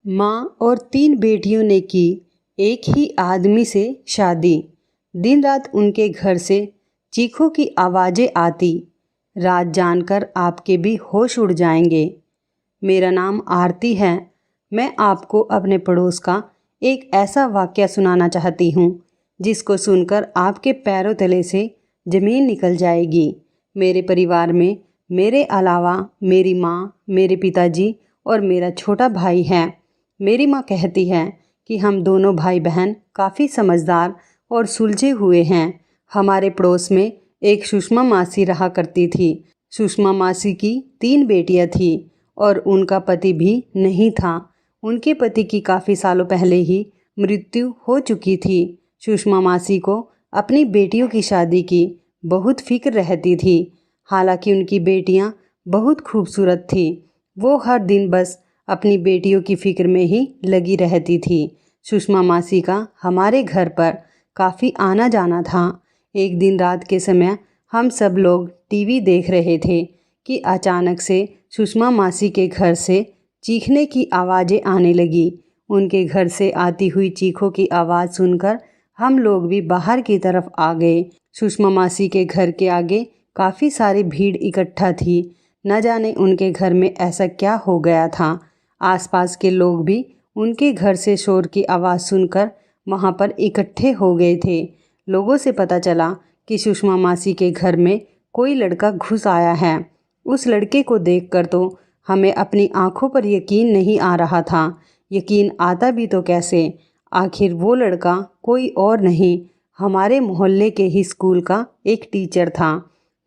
माँ और 3 बेटियों ने की एक ही आदमी से शादी। दिन रात उनके घर से चीखों की आवाज़ें आती। रात जानकर आपके भी होश उड़ जाएंगे। मेरा नाम आरती है। मैं आपको अपने पड़ोस का एक ऐसा वाक़या सुनाना चाहती हूँ जिसको सुनकर आपके पैरों तले से ज़मीन निकल जाएगी। मेरे परिवार में मेरे अलावा मेरी माँ, मेरे पिताजी और मेरा छोटा भाई है। मेरी माँ कहती है कि हम दोनों भाई बहन काफ़ी समझदार और सुलझे हुए हैं। हमारे पड़ोस में एक सुषमा मासी रहा करती थी। सुषमा मासी की 3 बेटियां थीं और उनका पति भी नहीं था। उनके पति की काफ़ी सालों पहले ही मृत्यु हो चुकी थी। सुषमा मासी को अपनी बेटियों की शादी की बहुत फिक्र रहती थी। हालांकि उनकी बेटियां बहुत खूबसूरत थीं। वो हर दिन बस अपनी बेटियों की फिक्र में ही लगी रहती थी। सुषमा मासी का हमारे घर पर काफ़ी आना जाना था। एक दिन रात के समय हम सब लोग टीवी देख रहे थे कि अचानक से सुषमा मासी के घर से चीखने की आवाज़ें आने लगी। उनके घर से आती हुई चीखों की आवाज़ सुनकर हम लोग भी बाहर की तरफ आ गए। सुषमा मासी के घर के आगे काफ़ी सारी भीड़ इकट्ठा थी। न जाने उनके घर में ऐसा क्या हो गया था। आसपास के लोग भी उनके घर से शोर की आवाज़ सुनकर वहाँ पर इकट्ठे हो गए थे। लोगों से पता चला कि सुषमा मासी के घर में कोई लड़का घुस आया है। उस लड़के को देखकर तो हमें अपनी आंखों पर यकीन नहीं आ रहा था। यकीन आता भी तो कैसे, आखिर वो लड़का कोई और नहीं, हमारे मोहल्ले के ही स्कूल का एक टीचर था।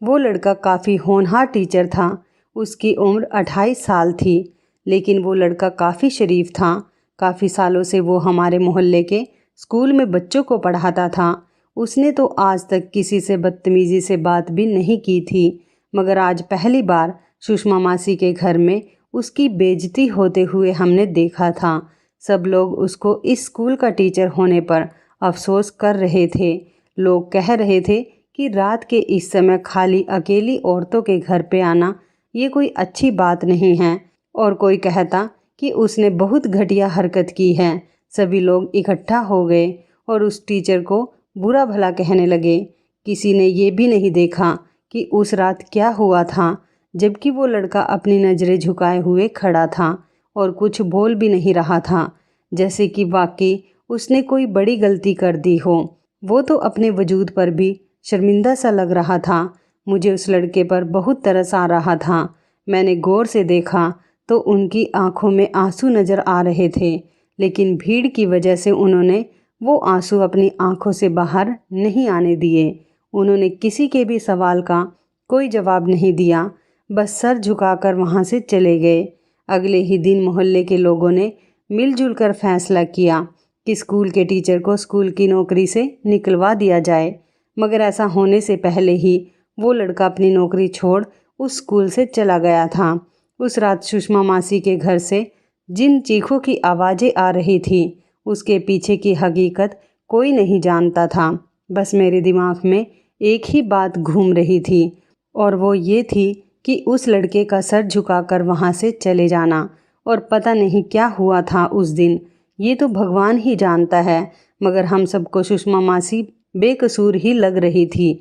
वो लड़का काफ़ी होनहार टीचर था। उसकी उम्र 28 साल थी, लेकिन वो लड़का काफ़ी शरीफ था। काफ़ी सालों से वो हमारे मोहल्ले के स्कूल में बच्चों को पढ़ाता था। उसने तो आज तक किसी से बदतमीज़ी से बात भी नहीं की थी, मगर आज पहली बार सुषमा मासी के घर में उसकी बेइज्जती होते हुए हमने देखा था। सब लोग उसको इस स्कूल का टीचर होने पर अफसोस कर रहे थे। लोग कह रहे थे कि रात के इस समय खाली अकेली औरतों के घर पे आना ये कोई अच्छी बात नहीं है, और कोई कहता कि उसने बहुत घटिया हरकत की है। सभी लोग इकट्ठा हो गए और उस टीचर को बुरा भला कहने लगे। किसी ने ये भी नहीं देखा कि उस रात क्या हुआ था, जबकि वो लड़का अपनी नज़रें झुकाए हुए खड़ा था और कुछ बोल भी नहीं रहा था, जैसे कि वाकई उसने कोई बड़ी गलती कर दी हो। वो तो अपने वजूद पर भी शर्मिंदा सा लग रहा था। मुझे उस लड़के पर बहुत तरस आ रहा था। मैंने गौर से देखा तो उनकी आंखों में आंसू नज़र आ रहे थे, लेकिन भीड़ की वजह से उन्होंने वो आंसू अपनी आंखों से बाहर नहीं आने दिए। उन्होंने किसी के भी सवाल का कोई जवाब नहीं दिया, बस सर झुकाकर वहाँ से चले गए। अगले ही दिन मोहल्ले के लोगों ने मिलजुल कर फैसला किया कि स्कूल के टीचर को स्कूल की नौकरी से निकलवा दिया जाए, मगर ऐसा होने से पहले ही वो लड़का अपनी नौकरी छोड़ उस स्कूल से चला गया था। उस रात सुषमा मासी के घर से जिन चीखों की आवाज़ें आ रही थी, उसके पीछे की हकीकत कोई नहीं जानता था। बस मेरे दिमाग में एक ही बात घूम रही थी, और वो ये थी कि उस लड़के का सर झुकाकर वहाँ से चले जाना। और पता नहीं क्या हुआ था उस दिन, ये तो भगवान ही जानता है, मगर हम सबको सुषमा मासी बेकसूर ही लग रही थी।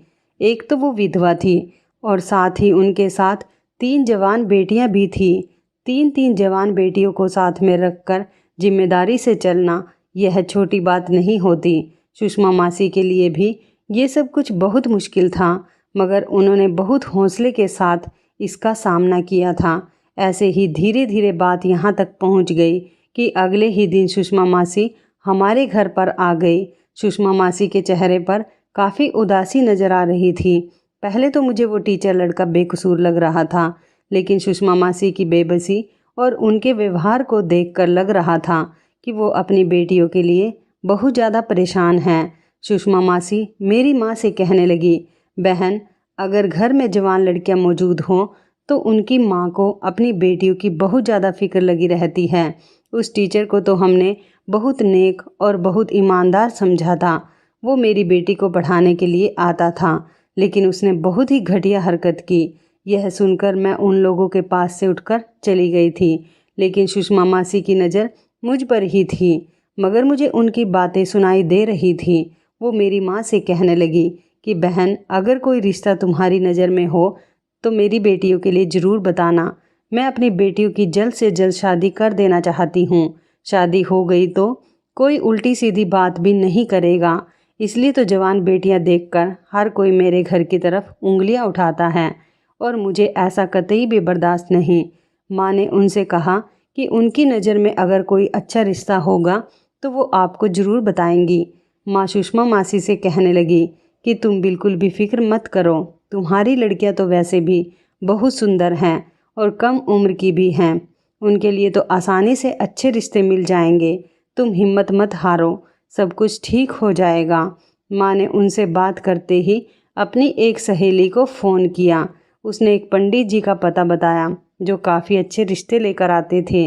एक तो वो विधवा थी और साथ ही उनके साथ 3 जवान बेटियां भी थी। 3 जवान बेटियों को साथ में रखकर जिम्मेदारी से चलना यह छोटी बात नहीं होती। सुषमा मासी के लिए भी ये सब कुछ बहुत मुश्किल था, मगर उन्होंने बहुत हौसले के साथ इसका सामना किया था। ऐसे ही धीरे धीरे बात यहाँ तक पहुँच गई कि अगले ही दिन सुषमा मासी हमारे घर पर आ गई। सुषमा मासी के चेहरे पर काफ़ी उदासी नज़र आ रही थी। पहले तो मुझे वो टीचर लड़का बेकसूर लग रहा था, लेकिन सुषमा मासी की बेबसी और उनके व्यवहार को देखकर लग रहा था कि वो अपनी बेटियों के लिए बहुत ज़्यादा परेशान हैं। सुषमा मासी मेरी माँ से कहने लगी, बहन, अगर घर में जवान लड़कियाँ मौजूद हों तो उनकी माँ को अपनी बेटियों की बहुत ज़्यादा फिक्र लगी रहती है। उस टीचर को तो हमने बहुत नेक और बहुत ईमानदार समझा था। वो मेरी बेटी को पढ़ाने के लिए आता था, लेकिन उसने बहुत ही घटिया हरकत की। यह सुनकर मैं उन लोगों के पास से उठकर चली गई थी, लेकिन सुषमा मासी की नज़र मुझ पर ही थी, मगर मुझे उनकी बातें सुनाई दे रही थी। वो मेरी माँ से कहने लगी कि बहन, अगर कोई रिश्ता तुम्हारी नज़र में हो तो मेरी बेटियों के लिए ज़रूर बताना। मैं अपनी बेटियों की जल्द से जल्द शादी कर देना चाहती हूँ। शादी हो गई तो कोई उल्टी सीधी बात भी नहीं करेगा। इसलिए तो जवान बेटियां देखकर हर कोई मेरे घर की तरफ उंगलियां उठाता है और मुझे ऐसा कतई भी बर्दाश्त नहीं। माँ ने उनसे कहा कि उनकी नज़र में अगर कोई अच्छा रिश्ता होगा तो वो आपको ज़रूर बताएंगी। माँ सुषमा मासी से कहने लगी कि तुम बिल्कुल भी फिक्र मत करो, तुम्हारी लड़कियां तो वैसे भी बहुत सुंदर हैं और कम उम्र की भी हैं। उनके लिए तो आसानी से अच्छे रिश्ते मिल जाएंगे। तुम हिम्मत मत हारो, सब कुछ ठीक हो जाएगा। माँ ने उनसे बात करते ही अपनी एक सहेली को फ़ोन किया। उसने एक पंडित जी का पता बताया जो काफ़ी अच्छे रिश्ते लेकर आते थे।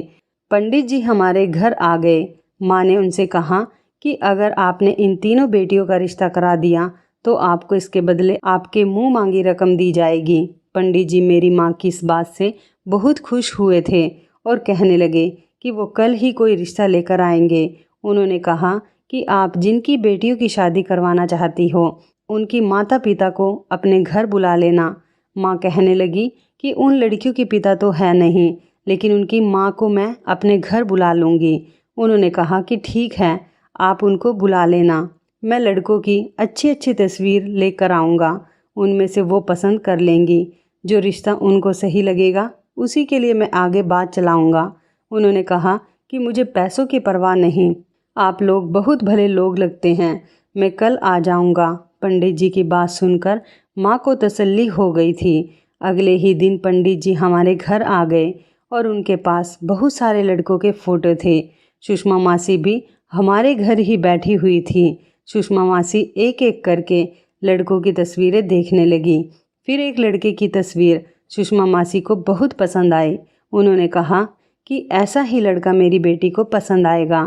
पंडित जी हमारे घर आ गए। माँ ने उनसे कहा कि अगर आपने इन तीनों बेटियों का रिश्ता करा दिया तो आपको इसके बदले आपके मुंह मांगी रकम दी जाएगी। पंडित जी मेरी माँ की इस बात से बहुत खुश हुए थे और कहने लगे कि वो कल ही कोई रिश्ता लेकर आएंगे। उन्होंने कहा कि आप जिनकी बेटियों की शादी करवाना चाहती हो उनकी माता पिता को अपने घर बुला लेना। माँ कहने लगी कि उन लड़कियों के पिता तो है नहीं, लेकिन उनकी माँ को मैं अपने घर बुला लूँगी। उन्होंने कहा कि ठीक है, आप उनको बुला लेना। मैं लड़कों की अच्छी अच्छी तस्वीर लेकर आऊँगा, उनमें से वो पसंद कर लेंगी। जो रिश्ता उनको सही लगेगा उसी के लिए मैं आगे बात चलाऊँगा। उन्होंने कहा कि मुझे पैसों की परवाह नहीं, आप लोग बहुत भले लोग लगते हैं, मैं कल आ जाऊँगा। पंडित जी की बात सुनकर माँ को तसल्ली हो गई थी। अगले ही दिन पंडित जी हमारे घर आ गए और उनके पास बहुत सारे लड़कों के फ़ोटो थे। सुषमा मासी भी हमारे घर ही बैठी हुई थी। सुषमा मासी एक एक करके लड़कों की तस्वीरें देखने लगी। फिर एक लड़के की तस्वीर सुषमा मासी को बहुत पसंद आई। उन्होंने कहा कि ऐसा ही लड़का मेरी बेटी को पसंद आएगा।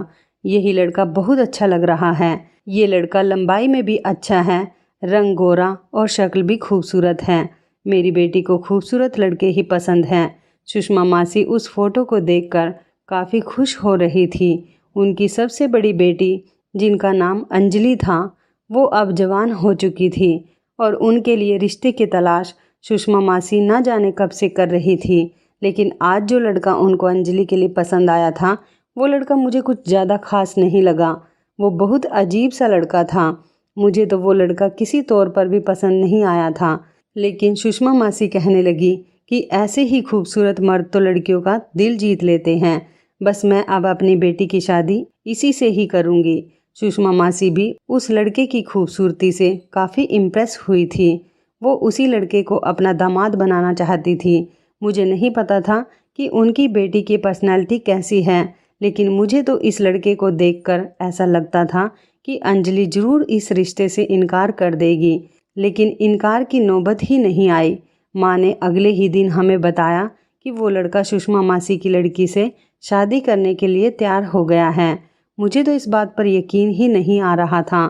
यही लड़का बहुत अच्छा लग रहा है। ये लड़का लंबाई में भी अच्छा है, रंग गोरा और शक्ल भी खूबसूरत है। मेरी बेटी को खूबसूरत लड़के ही पसंद हैं। सुषमा मासी उस फोटो को देखकर काफ़ी खुश हो रही थी। उनकी सबसे बड़ी बेटी, जिनका नाम अंजलि था, वो अब जवान हो चुकी थी और उनके लिए रिश्ते की तलाश सुषमा मासी न जाने कब से कर रही थी। लेकिन आज जो लड़का उनको अंजलि के लिए पसंद आया था, वो लड़का मुझे कुछ ज़्यादा खास नहीं लगा। वो बहुत अजीब सा लड़का था। मुझे तो वो लड़का किसी तौर पर भी पसंद नहीं आया था। लेकिन सुषमा मासी कहने लगी कि ऐसे ही खूबसूरत मर्द तो लड़कियों का दिल जीत लेते हैं। बस मैं अब अपनी बेटी की शादी इसी से ही करूँगी। सुषमा मासी भी उस लड़के की खूबसूरती से काफ़ी इम्प्रेस हुई थी। वो उसी लड़के को अपना दामाद बनाना चाहती थी। मुझे नहीं पता था कि उनकी बेटी की पर्सनैलिटी कैसी है, लेकिन मुझे तो इस लड़के को देखकर ऐसा लगता था कि अंजलि ज़रूर इस रिश्ते से इनकार कर देगी। लेकिन इनकार की नौबत ही नहीं आई। माँ ने अगले ही दिन हमें बताया कि वो लड़का सुषमा मासी की लड़की से शादी करने के लिए तैयार हो गया है। मुझे तो इस बात पर यकीन ही नहीं आ रहा था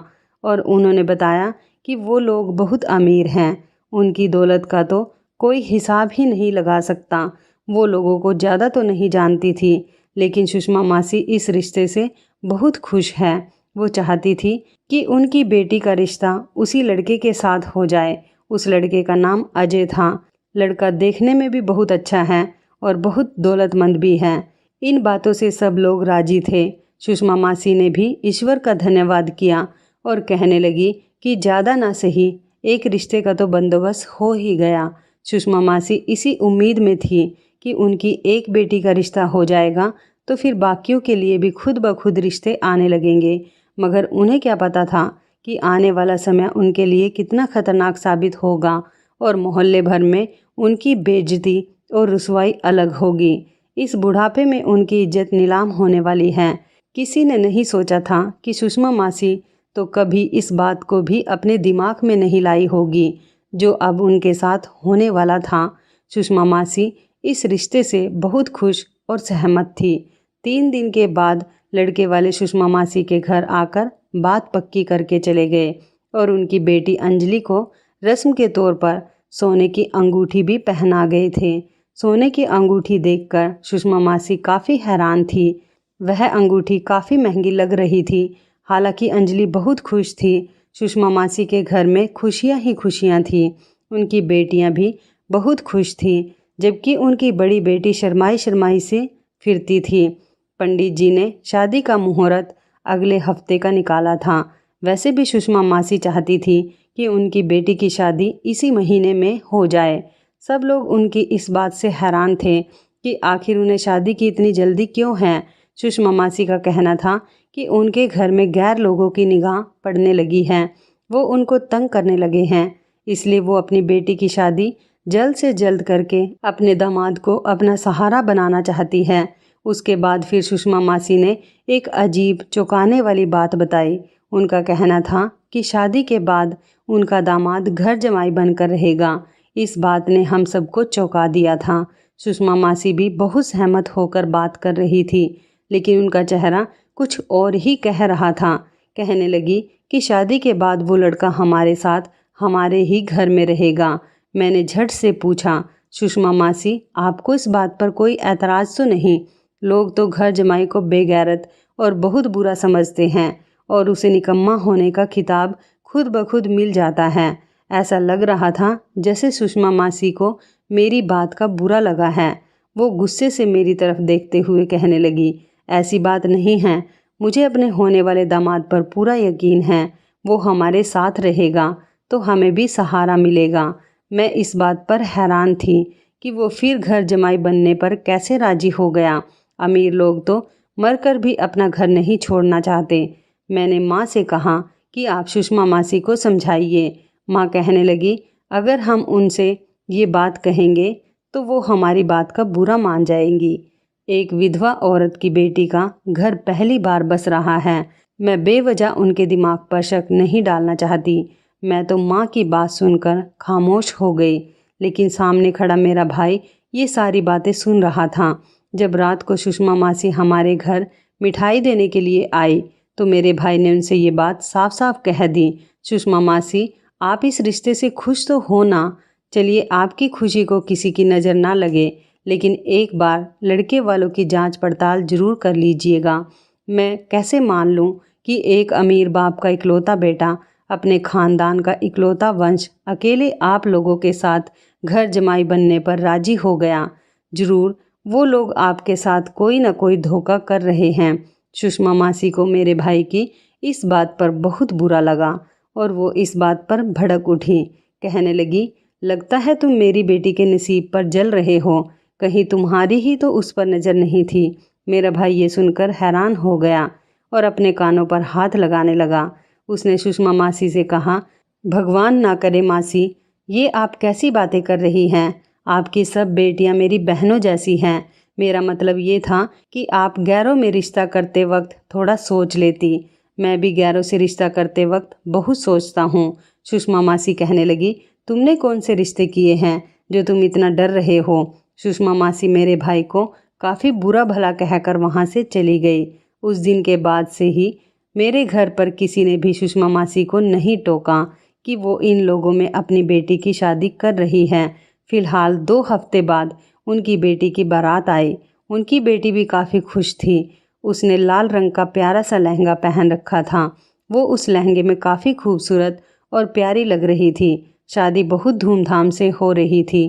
और उन्होंने बताया कि वो लोग बहुत अमीर हैं। उनकी दौलत का तो कोई हिसाब ही नहीं लगा सकता। वो लोगों को ज़्यादा तो नहीं जानती थी, लेकिन सुषमा मासी इस रिश्ते से बहुत खुश है। वो चाहती थी कि उनकी बेटी का रिश्ता उसी लड़के के साथ हो जाए। उस लड़के का नाम अजय था। लड़का देखने में भी बहुत अच्छा है और बहुत दौलतमंद भी है। इन बातों से सब लोग राजी थे। सुषमा मासी ने भी ईश्वर का धन्यवाद किया और कहने लगी कि ज़्यादा ना सही, एक रिश्ते का तो बंदोबस्त हो ही गया। सुषमा मासी इसी उम्मीद में थी कि उनकी एक बेटी का रिश्ता हो जाएगा तो फिर बाकियों के लिए भी खुद ब खुद रिश्ते आने लगेंगे। मगर उन्हें क्या पता था कि आने वाला समय उनके लिए कितना खतरनाक साबित होगा और मोहल्ले भर में उनकी बेइज्जती और रुसवाई अलग होगी। इस बुढ़ापे में उनकी इज्जत नीलाम होने वाली है। किसी ने नहीं सोचा था कि सुषमा मासी तो कभी इस बात को भी अपने दिमाग में नहीं लाई होगी जो अब उनके साथ होने वाला था। सुषमा मासी इस रिश्ते से बहुत खुश और सहमत थी। 3 दिन के बाद लड़के वाले सुषमा मासी के घर आकर बात पक्की करके चले गए और उनकी बेटी अंजलि को रस्म के तौर पर सोने की अंगूठी भी पहना गए थे। सोने की अंगूठी देखकर सुषमा मासी काफ़ी हैरान थी। वह अंगूठी काफ़ी महंगी लग रही थी। हालांकि अंजलि बहुत खुश थी। सुषमा मासी के घर में खुशियां ही खुशियां थीं। उनकी बेटियां भी बहुत खुश थीं, जबकि उनकी बड़ी बेटी शर्माई शर्माई से फिरती थी। पंडित जी ने शादी का मुहूर्त अगले हफ्ते का निकाला था। वैसे भी सुषमा मासी चाहती थी कि उनकी बेटी की शादी इसी महीने में हो जाए। सब लोग उनकी इस बात से हैरान थे कि आखिर उन्हें शादी की इतनी जल्दी क्यों है। सुषमा मासी का कहना था कि उनके घर में गैर लोगों की निगाह पड़ने लगी है, वो उनको तंग करने लगे हैं, इसलिए वो अपनी बेटी की शादी जल्द से जल्द करके अपने दामाद को अपना सहारा बनाना चाहती है। उसके बाद फिर सुषमा मासी ने एक अजीब चौंकाने वाली बात बताई। उनका कहना था कि शादी के बाद उनका दामाद घर जमाई बनकर रहेगा। इस बात ने हम सबको चौंका दिया था। सुषमा मासी भी बहुत सहमत होकर बात कर रही थी, लेकिन उनका चेहरा कुछ और ही कह रहा था। कहने लगी कि शादी के बाद वो लड़का हमारे साथ हमारे ही घर में रहेगा। मैंने झट से पूछा, सुषमा मासी आपको इस बात पर कोई ऐतराज़ तो नहीं? लोग तो घर जमाई को बेगैरत और बहुत बुरा समझते हैं और उसे निकम्मा होने का खिताब खुद ब खुद मिल जाता है। ऐसा लग रहा था जैसे सुषमा मासी को मेरी बात का बुरा लगा है। वो गुस्से से मेरी तरफ देखते हुए कहने लगी, ऐसी बात नहीं है, मुझे अपने होने वाले दामाद पर पूरा यकीन है। वो हमारे साथ रहेगा तो हमें भी सहारा मिलेगा। मैं इस बात पर हैरान थी कि वो फिर घर जमाई बनने पर कैसे राजी हो गया। अमीर लोग तो मरकर भी अपना घर नहीं छोड़ना चाहते। मैंने माँ से कहा कि आप सुषमा मासी को समझाइए। माँ कहने लगी, अगर हम उनसे ये बात कहेंगे तो वो हमारी बात का बुरा मान जाएंगी। एक विधवा औरत की बेटी का घर पहली बार बस रहा है। मैं बेवजह उनके दिमाग पर शक नहीं डालना चाहती। मैं तो माँ की बात सुनकर खामोश हो गई, लेकिन सामने खड़ा मेरा भाई ये सारी बातें सुन रहा था। जब रात को सुषमा मासी हमारे घर मिठाई देने के लिए आई तो मेरे भाई ने उनसे ये बात साफ साफ कह दी, सुषमा मासी आप इस रिश्ते से खुश तो हो ना? चलिए आपकी खुशी को किसी की नज़र ना लगे, लेकिन एक बार लड़के वालों की जांच पड़ताल जरूर कर लीजिएगा। मैं कैसे मान लूं कि एक अमीर बाप का इकलौता बेटा, अपने खानदान का इकलौता वंश अकेले आप लोगों के साथ घर जमाई बनने पर राजी हो गया। जरूर वो लोग आपके साथ कोई ना कोई धोखा कर रहे हैं। सुषमा मासी को मेरे भाई की इस बात पर बहुत बुरा लगा और वो इस बात पर भड़क उठी। कहने लगी, लगता है तुम मेरी बेटी के नसीब पर जल रहे हो, कहीं तुम्हारी ही तो उस पर नज़र नहीं थी। मेरा भाई ये सुनकर हैरान हो गया और अपने कानों पर हाथ लगाने लगा। उसने सुषमा मासी से कहा, भगवान ना करे मासी, ये आप कैसी बातें कर रही हैं? आपकी सब बेटियां मेरी बहनों जैसी हैं। मेरा मतलब ये था कि आप गैरों में रिश्ता करते वक्त थोड़ा सोच लेती। मैं भी गैरों से रिश्ता करते वक्त बहुत सोचता हूँ। सुषमा मासी कहने लगी, तुमने कौन से रिश्ते किए हैं जो तुम इतना डर रहे हो? सुषमा मासी मेरे भाई को काफ़ी बुरा भला कहकर वहाँ से चली गई। उस दिन के बाद से ही मेरे घर पर किसी ने भी सुषमा मासी को नहीं टोका कि वो इन लोगों में अपनी बेटी की शादी कर रही है। फिलहाल 2 हफ्ते बाद उनकी बेटी की बारात आई। उनकी बेटी भी काफ़ी खुश थी। उसने लाल रंग का प्यारा सा लहंगा पहन रखा था। वो उस लहंगे में काफ़ी खूबसूरत और प्यारी लग रही थी। शादी बहुत धूमधाम से हो रही थी,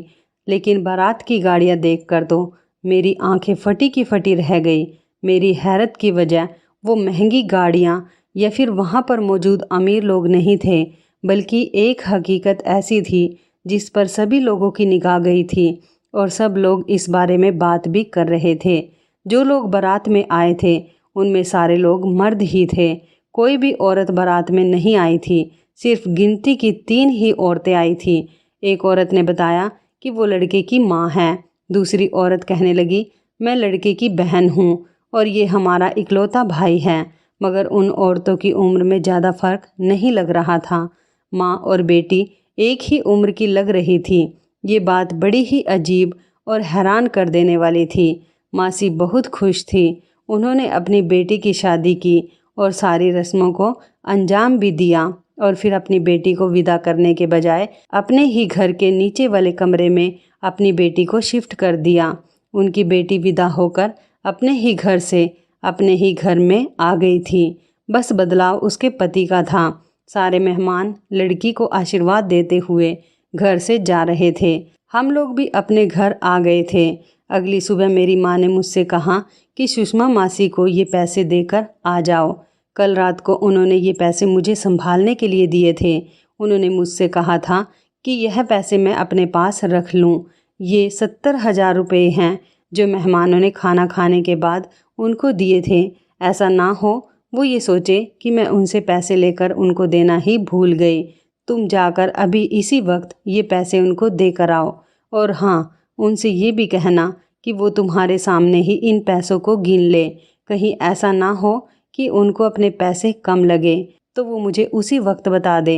लेकिन बारात की गाड़ियाँ देखकर तो मेरी आंखें फटी की फटी रह गई। मेरी हैरत की वजह वो महंगी गाड़ियाँ या फिर वहाँ पर मौजूद अमीर लोग नहीं थे, बल्कि एक हकीकत ऐसी थी जिस पर सभी लोगों की निगाह गई थी और सब लोग इस बारे में बात भी कर रहे थे। जो लोग बारात में आए थे उनमें सारे लोग मर्द ही थे। कोई भी औरत बारात में नहीं आई थी। सिर्फ गिनती की 3 ही औरतें आई थी। एक औरत ने बताया कि वो लड़के की माँ है। दूसरी औरत कहने लगी, मैं लड़के की बहन हूँ और ये हमारा इकलौता भाई है। मगर उन औरतों की उम्र में ज़्यादा फर्क नहीं लग रहा था। माँ और बेटी एक ही उम्र की लग रही थी। ये बात बड़ी ही अजीब और हैरान कर देने वाली थी। मासी बहुत खुश थी। उन्होंने अपनी बेटी की शादी की और सारी रस्मों को अंजाम भी दिया और फिर अपनी बेटी को विदा करने के बजाय अपने ही घर के नीचे वाले कमरे में अपनी बेटी को शिफ्ट कर दिया। उनकी बेटी विदा होकर अपने ही घर से अपने ही घर में आ गई थी। बस बदलाव उसके पति का था। सारे मेहमान लड़की को आशीर्वाद देते हुए घर से जा रहे थे। हम लोग भी अपने घर आ गए थे। अगली सुबह मेरी माँ ने मुझसे कहा कि सुषमा मासी को ये पैसे देकर आ जाओ। कल रात को उन्होंने ये पैसे मुझे संभालने के लिए दिए थे। उन्होंने मुझसे कहा था कि यह पैसे मैं अपने पास रख लूँ। ये 70,000 रुपये हैं जो मेहमानों ने खाना खाने के बाद उनको दिए थे। ऐसा ना हो वो ये सोचे कि मैं उनसे पैसे लेकर उनको देना ही भूल गई। तुम जाकर अभी इसी वक्त ये पैसे उनको देकर आओ। और हाँ, उनसे ये भी कहना कि वो तुम्हारे सामने ही इन पैसों को गिन ले। कहीं ऐसा ना हो कि उनको अपने पैसे कम लगे तो वो मुझे उसी वक्त बता दे।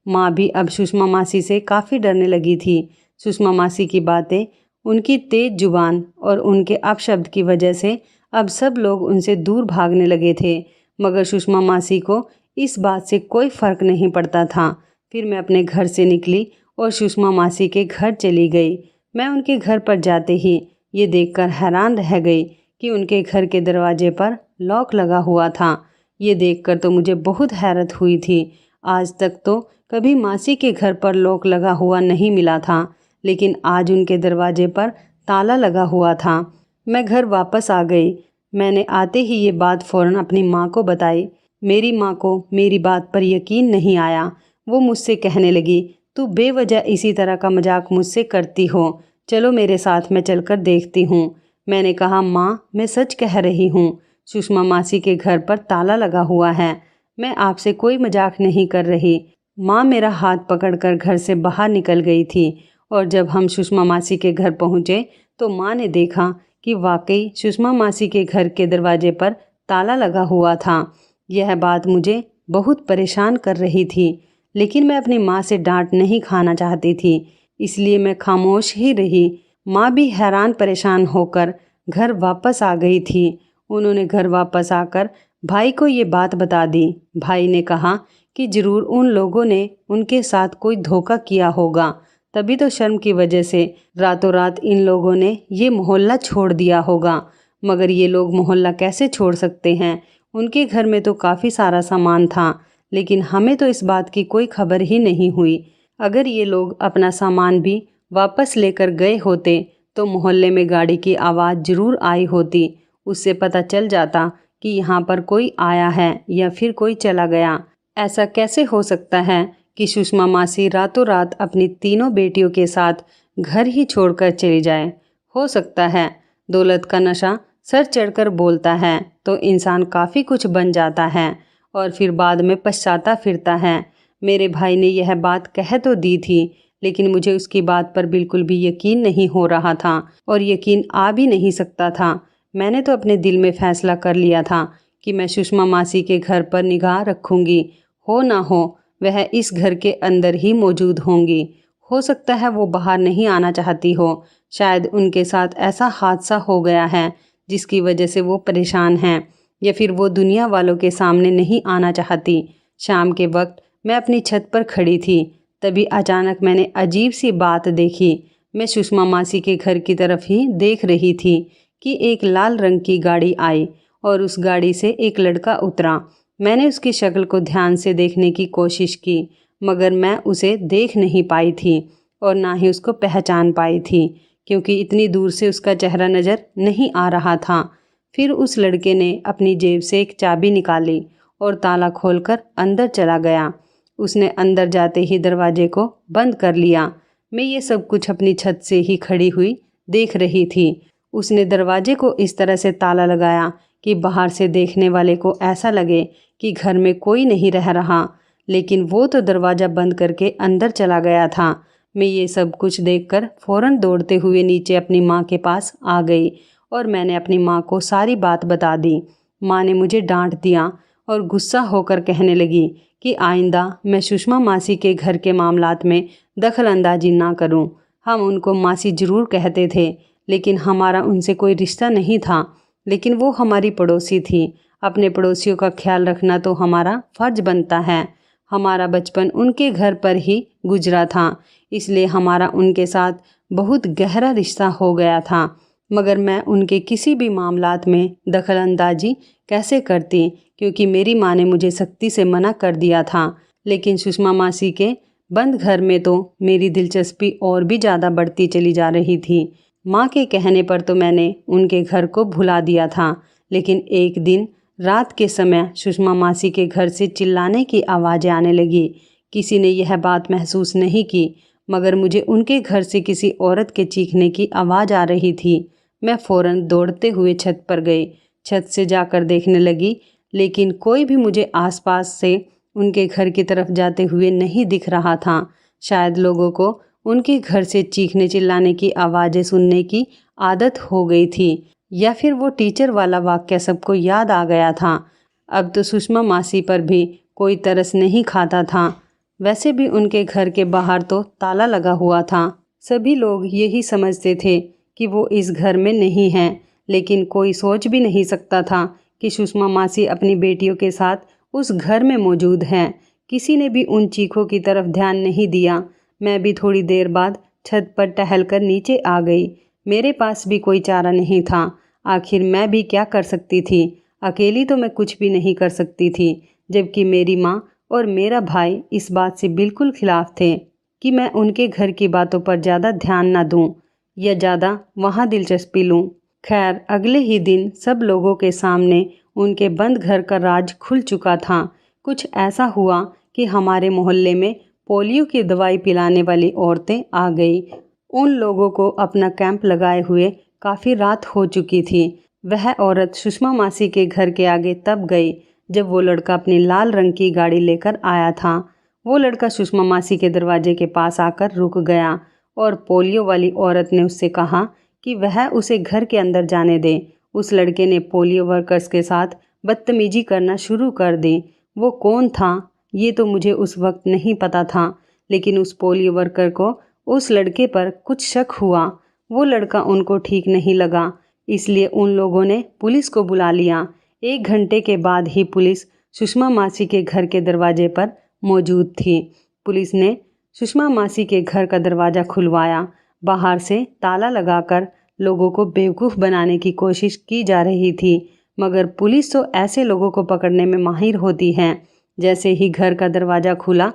माँ भी अब सुषमा मासी से काफ़ी डरने लगी थी। सुषमा मासी की बातें, उनकी तेज जुबान और उनके अपशब्द की वजह से अब सब लोग उनसे दूर भागने लगे थे। मगर सुषमा मासी को इस बात से कोई फ़र्क नहीं पड़ता था। फिर मैं अपने घर से निकली और सुषमा मासी के घर चली गई। मैं उनके घर पर जाते ही ये देखकर हैरान रह गई कि उनके घर के दरवाजे पर लॉक लगा हुआ था। ये देखकर तो मुझे बहुत हैरत हुई थी। आज तक तो कभी मासी के घर पर लॉक लगा हुआ नहीं मिला था, लेकिन आज उनके दरवाजे पर ताला लगा हुआ था। मैं घर वापस आ गई। मैंने आते ही ये बात फ़ौरन अपनी माँ को बताई। मेरी माँ को मेरी बात पर यकीन नहीं आया। वो मुझसे कहने लगी, तू बेवजह इसी तरह का मजाक मुझसे करती हो। चलो मेरे साथ, मैं चलकर देखती हूँ। मैंने कहा, माँ मैं सच कह रही हूँ, सुषमा मासी के घर पर ताला लगा हुआ है। मैं आपसे कोई मजाक नहीं कर रही। माँ मेरा हाथ पकड़कर घर से बाहर निकल गई थी और जब हम सुषमा मासी के घर पहुँचे तो माँ ने देखा कि वाकई सुषमा मासी के घर के दरवाजे पर ताला लगा हुआ था। यह बात मुझे बहुत परेशान कर रही थी, लेकिन मैं अपनी माँ से डांट नहीं खाना चाहती थी, इसलिए मैं खामोश ही रही। माँ भी हैरान परेशान होकर घर वापस आ गई थी। उन्होंने घर वापस आकर भाई को ये बात बता दी। भाई ने कहा कि ज़रूर उन लोगों ने उनके साथ कोई धोखा किया होगा, तभी तो शर्म की वजह से रातों रात इन लोगों ने ये मोहल्ला छोड़ दिया होगा। मगर ये लोग मोहल्ला कैसे छोड़ सकते हैं? उनके घर में तो काफ़ी सारा सामान था, लेकिन हमें तो इस बात की कोई खबर ही नहीं हुई। अगर ये लोग अपना सामान भी वापस लेकर गए होते तो मोहल्ले में गाड़ी की आवाज़ ज़रूर आई होती। उससे पता चल जाता कि यहाँ पर कोई आया है या फिर कोई चला गया। ऐसा कैसे हो सकता है कि सुषमा मासी रातों रात अपनी तीनों बेटियों के साथ घर ही छोड़कर चली जाए? हो सकता है दौलत का नशा सर चढ़कर बोलता है तो इंसान काफ़ी कुछ बन जाता है और फिर बाद में पछताता फिरता है। मेरे भाई ने यह बात कह तो दी थी, लेकिन मुझे उसकी बात पर बिल्कुल भी यकीन नहीं हो रहा था और यकीन आ भी नहीं सकता था। मैंने तो अपने दिल में फ़ैसला कर लिया था कि मैं सुषमा मासी के घर पर निगाह रखूँगी। हो ना हो वह इस घर के अंदर ही मौजूद होंगी। हो सकता है वो बाहर नहीं आना चाहती हो। शायद उनके साथ ऐसा हादसा हो गया है जिसकी वजह से वो परेशान हैं, या फिर वो दुनिया वालों के सामने नहीं आना चाहती। शाम के वक्त मैं अपनी छत पर खड़ी थी, तभी अचानक मैंने अजीब सी बात देखी। मैं सुषमा मासी के घर की तरफ ही देख रही थी कि एक लाल रंग की गाड़ी आई और उस गाड़ी से एक लड़का उतरा। मैंने उसकी शक्ल को ध्यान से देखने की कोशिश की, मगर मैं उसे देख नहीं पाई थी और ना ही उसको पहचान पाई थी, क्योंकि इतनी दूर से उसका चेहरा नज़र नहीं आ रहा था। फिर उस लड़के ने अपनी जेब से एक चाबी निकाली और ताला खोलकर अंदर चला गया। उसने अंदर जाते ही दरवाजे को बंद कर लिया। मैं ये सब कुछ अपनी छत से ही खड़ी हुई देख रही थी। उसने दरवाजे को इस तरह से ताला लगाया कि बाहर से देखने वाले को ऐसा लगे कि घर में कोई नहीं रह रहा, लेकिन वो तो दरवाज़ा बंद करके अंदर चला गया था। मैं ये सब कुछ देखकर फ़ौरन दौड़ते हुए नीचे अपनी माँ के पास आ गई और मैंने अपनी माँ को सारी बात बता दी। माँ ने मुझे डांट दिया और गुस्सा होकर कहने लगी कि आइंदा मैं सुषमा मासी के घर के मामलात में दखल अंदाजी ना करूं। हम उनको मासी ज़रूर कहते थे, लेकिन हमारा उनसे कोई रिश्ता नहीं था। लेकिन वो हमारी पड़ोसी थी। अपने पड़ोसियों का ख्याल रखना तो हमारा फ़र्ज बनता है। हमारा बचपन उनके घर पर ही गुजरा था, इसलिए हमारा उनके साथ बहुत गहरा रिश्ता हो गया था। मगर मैं उनके किसी भी मामलात में दखल अंदाजी कैसे करती, क्योंकि मेरी माँ ने मुझे सख्ती से मना कर दिया था। लेकिन सुषमा मासी के बंद घर में तो मेरी दिलचस्पी और भी ज़्यादा बढ़ती चली जा रही थी। माँ के कहने पर तो मैंने उनके घर को भुला दिया था, लेकिन एक दिन रात के समय सुषमा मासी के घर से चिल्लाने की आवाज़ें आने लगी। किसी ने यह बात महसूस नहीं की, मगर मुझे उनके घर से किसी औरत के चीखने की आवाज़ आ रही थी। मैं फ़ौरन दौड़ते हुए छत पर गई। छत से जाकर देखने लगी, लेकिन कोई भी मुझे आसपास से उनके घर की तरफ जाते हुए नहीं दिख रहा था। शायद लोगों को उनके घर से चीखने चिल्लाने की आवाज़ें सुनने की आदत हो गई थी, या फिर वो टीचर वाला वाक्य सबको याद आ गया था। अब तो सुषमा मासी पर भी कोई तरस नहीं खाता था। वैसे भी उनके घर के बाहर तो ताला लगा हुआ था। सभी लोग यही समझते थे कि वो इस घर में नहीं हैं, लेकिन कोई सोच भी नहीं सकता था कि सुषमा मासी अपनी बेटियों के साथ उस घर में मौजूद हैं। किसी ने भी उन चीखों की तरफ ध्यान नहीं दिया। मैं भी थोड़ी देर बाद छत पर टहलकर नीचे आ गई। मेरे पास भी कोई चारा नहीं था। आखिर मैं भी क्या कर सकती थी? अकेली तो मैं कुछ भी नहीं कर सकती थी, जबकि मेरी माँ और मेरा भाई इस बात से बिल्कुल खिलाफ थे कि मैं उनके घर की बातों पर ज़्यादा ध्यान ना दूं या ज़्यादा वहाँ दिलचस्पी लूं। खैर, अगले ही दिन सब लोगों के सामने उनके बंद घर का राज खुल चुका था। कुछ ऐसा हुआ कि हमारे मोहल्ले में पोलियो की दवाई पिलाने वाली औरतें आ गई। उन लोगों को अपना कैंप लगाए हुए काफ़ी रात हो चुकी थी। वह औरत सुषमा मासी के घर के आगे तब गई जब वो लड़का अपनी लाल रंग की गाड़ी लेकर आया था। वो लड़का सुषमा मासी के दरवाजे के पास आकर रुक गया और पोलियो वाली औरत ने उससे कहा कि वह उसे घर के अंदर जाने दे। उस लड़के ने पोलियो वर्कर्स के साथ बदतमीजी करना शुरू कर दी। वो कौन था ये तो मुझे उस वक्त नहीं पता था, लेकिन उस पोलियो वर्कर को उस लड़के पर कुछ शक हुआ। वो लड़का उनको ठीक नहीं लगा, इसलिए उन लोगों ने पुलिस को बुला लिया। 1 घंटे के बाद ही पुलिस सुषमा मासी के घर के दरवाजे पर मौजूद थी। पुलिस ने सुषमा मासी के घर का दरवाज़ा खुलवाया। बाहर से ताला लगाकर लोगों को बेवकूफ़ बनाने की कोशिश की जा रही थी, मगर पुलिस तो ऐसे लोगों को पकड़ने में माहिर होती है। जैसे ही घर का दरवाज़ा खुला,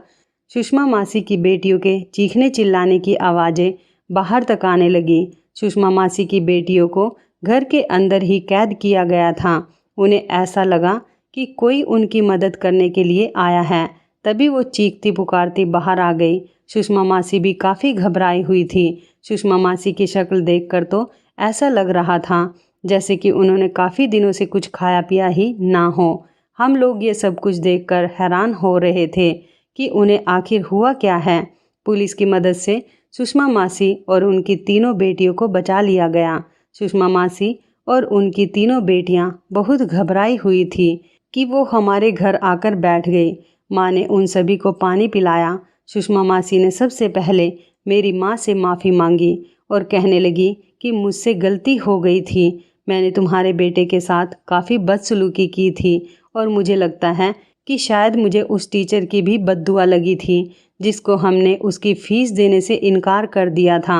सुषमा मासी की बेटियों के चीखने चिल्लाने की आवाज़ें बाहर तक आने लगी। सुषमा मासी की बेटियों को घर के अंदर ही कैद किया गया था। उन्हें ऐसा लगा कि कोई उनकी मदद करने के लिए आया है, तभी वो चीखती पुकारती बाहर आ गई। सुषमा मासी भी काफ़ी घबराई हुई थी। सुषमा मासी की शक्ल देखकर तो ऐसा लग रहा था जैसे कि उन्होंने काफ़ी दिनों से कुछ खाया पिया ही ना हो। हम लोग ये सब कुछ देखकर हैरान हो रहे थे कि उन्हें आखिर हुआ क्या है। पुलिस की मदद से सुषमा मासी और उनकी तीनों बेटियों को बचा लिया गया। सुषमा मासी और उनकी तीनों बेटियां बहुत घबराई हुई थी कि वो हमारे घर आकर बैठ गई। माँ ने उन सभी को पानी पिलाया। सुषमा मासी ने सबसे पहले मेरी माँ से माफ़ी मांगी और कहने लगी कि मुझसे गलती हो गई थी। मैंने तुम्हारे बेटे के साथ काफ़ी बदसलूकी की थी और मुझे लगता है कि शायद मुझे उस टीचर की भी बद्दुआ लगी थी जिसको हमने उसकी फ़ीस देने से इनकार कर दिया था।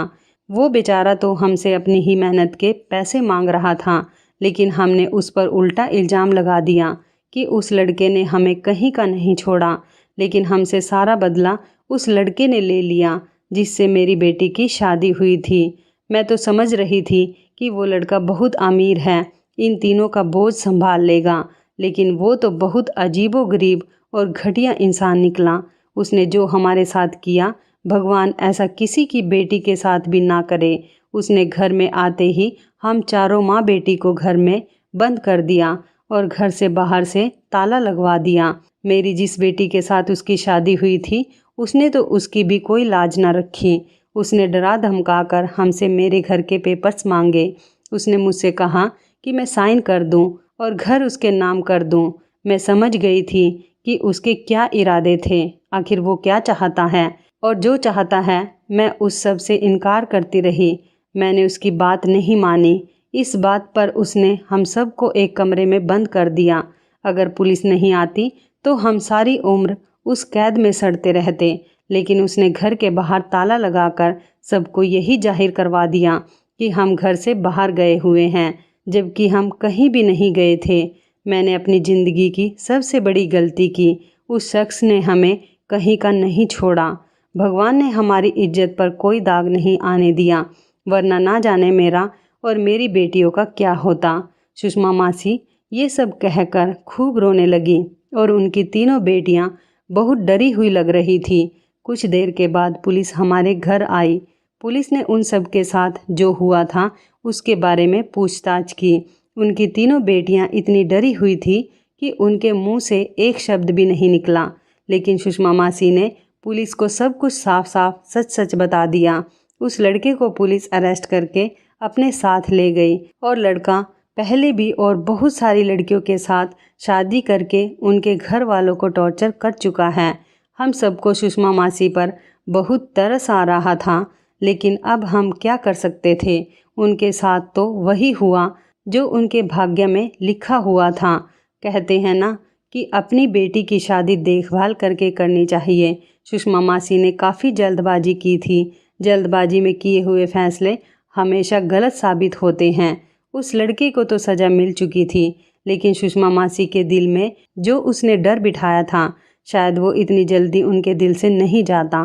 वो बेचारा तो हमसे अपनी ही मेहनत के पैसे मांग रहा था, लेकिन हमने उस पर उल्टा इल्ज़ाम लगा दिया कि उस लड़के ने हमें कहीं का नहीं छोड़ा, लेकिन हमसे सारा बदला उस लड़के ने ले लिया जिससे मेरी बेटी की शादी हुई थी। मैं तो समझ रही थी कि वो लड़का बहुत अमीर है, इन तीनों का बोझ संभाल लेगा, लेकिन वो तो बहुत अजीबोगरीब और घटिया इंसान निकला। उसने जो हमारे साथ किया, भगवान ऐसा किसी की बेटी के साथ भी ना करे। उसने घर में आते ही हम चारों माँ बेटी को घर में बंद कर दिया और घर से बाहर से ताला लगवा दिया। मेरी जिस बेटी के साथ उसकी शादी हुई थी, उसने तो उसकी भी कोई लाज ना रखी। उसने डरा धमका कर हमसे मेरे घर के पेपर्स मांगे। उसने मुझसे कहा कि मैं साइन कर दूं और घर उसके नाम कर दूं। मैं समझ गई थी कि उसके क्या इरादे थे, आखिर वो क्या चाहता है, और जो चाहता है मैं उस सब से इनकार करती रही। मैंने उसकी बात नहीं मानी। इस बात पर उसने हम सब को एक कमरे में बंद कर दिया। अगर पुलिस नहीं आती तो हम सारी उम्र उस कैद में सड़ते रहते, लेकिन उसने घर के बाहर ताला लगाकर सबको यही जाहिर करवा दिया कि हम घर से बाहर गए हुए हैं, जबकि हम कहीं भी नहीं गए थे। मैंने अपनी ज़िंदगी की सबसे बड़ी गलती की। उस शख्स ने हमें कहीं का नहीं छोड़ा। भगवान ने हमारी इज्जत पर कोई दाग नहीं आने दिया, वरना ना जाने मेरा और मेरी बेटियों का क्या होता। सुषमा मासी ये सब कहकर खूब रोने लगी और उनकी तीनों बेटियां बहुत डरी हुई लग रही थी। कुछ देर के बाद पुलिस हमारे घर आई। पुलिस ने उन सब के साथ जो हुआ था उसके बारे में पूछताछ की। उनकी तीनों बेटियां इतनी डरी हुई थी कि उनके मुंह से एक शब्द भी नहीं निकला। लेकिन सुषमा मासी ने पुलिस को सब कुछ साफ साफ सच सच बता दिया। उस लड़के को पुलिस अरेस्ट करके अपने साथ ले गई और लड़का पहले भी और बहुत सारी लड़कियों के साथ शादी करके उनके घर वालों को टॉर्चर कर चुका है। हम सबको सुषमा मासी पर बहुत तरस आ रहा था, लेकिन अब हम क्या कर सकते थे। उनके साथ तो वही हुआ जो उनके भाग्य में लिखा हुआ था। कहते हैं ना कि अपनी बेटी की शादी देखभाल करके करनी चाहिए। सुषमा मासी ने काफ़ी जल्दबाजी की थी। जल्दबाजी में किए हुए फैसले हमेशा गलत साबित होते हैं। उस लड़के को तो सज़ा मिल चुकी थी, लेकिन सुषमा मासी के दिल में जो उसने डर बिठाया था, शायद वो इतनी जल्दी उनके दिल से नहीं जाता।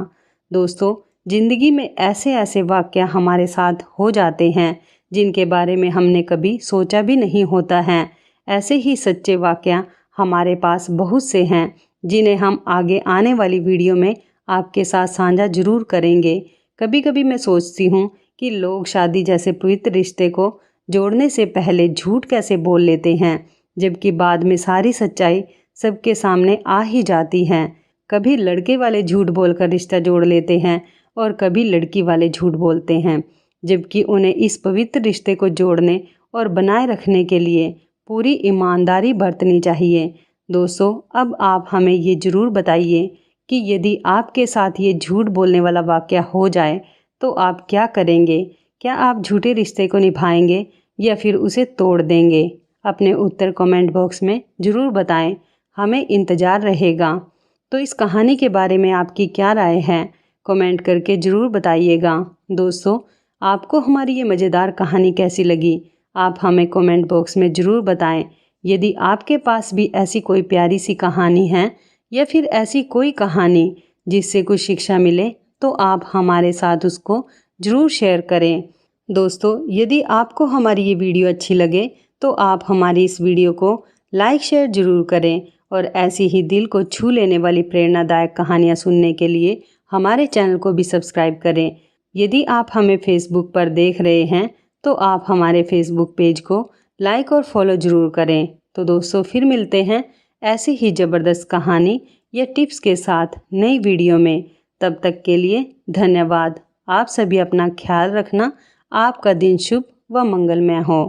दोस्तों, ज़िंदगी में ऐसे ऐसे वाक़या हमारे साथ हो जाते हैं जिनके बारे में हमने कभी सोचा भी नहीं होता है। ऐसे ही सच्चे वाक़या हमारे पास बहुत से हैं, जिन्हें हम आगे आने वाली वीडियो में आपके साथ साझा ज़रूर करेंगे। कभी कभी मैं सोचती हूँ कि लोग शादी जैसे पवित्र रिश्ते को जोड़ने से पहले झूठ कैसे बोल लेते हैं, जबकि बाद में सारी सच्चाई सबके सामने आ ही जाती है। कभी लड़के वाले झूठ बोलकर रिश्ता जोड़ लेते हैं और कभी लड़की वाले झूठ बोलते हैं, जबकि उन्हें इस पवित्र रिश्ते को जोड़ने और बनाए रखने के लिए पूरी ईमानदारी बरतनी चाहिए। दोस्तों, अब आप हमें ये ज़रूर बताइए कि यदि आपके साथ ये झूठ बोलने वाला वाक़या हो जाए तो आप क्या करेंगे? क्या आप झूठे रिश्ते को निभाएंगे या फिर उसे तोड़ देंगे? अपने उत्तर कमेंट बॉक्स में ज़रूर बताएं, हमें इंतज़ार रहेगा। तो इस कहानी के बारे में आपकी क्या राय है, कमेंट करके ज़रूर बताइएगा। दोस्तों, आपको हमारी ये मज़ेदार कहानी कैसी लगी, आप हमें कमेंट बॉक्स में ज़रूर बताएं। यदि आपके पास भी ऐसी कोई प्यारी सी कहानी है या फिर ऐसी कोई कहानी जिससे कुछ शिक्षा मिले, तो आप हमारे साथ उसको ज़रूर शेयर करें। दोस्तों, यदि आपको हमारी ये वीडियो अच्छी लगे तो आप हमारी इस वीडियो को लाइक शेयर ज़रूर करें और ऐसी ही दिल को छू लेने वाली प्रेरणादायक कहानियाँ सुनने के लिए हमारे चैनल को भी सब्सक्राइब करें। यदि आप हमें फेसबुक पर देख रहे हैं तो आप हमारे फेसबुक पेज को लाइक और फॉलो ज़रूर करें। तो दोस्तों, फिर मिलते हैं ऐसी ही ज़बरदस्त कहानी या टिप्स के साथ नई वीडियो में। तब तक के लिए धन्यवाद। आप सभी अपना ख्याल रखना। आपका दिन शुभ व मंगलमय हो।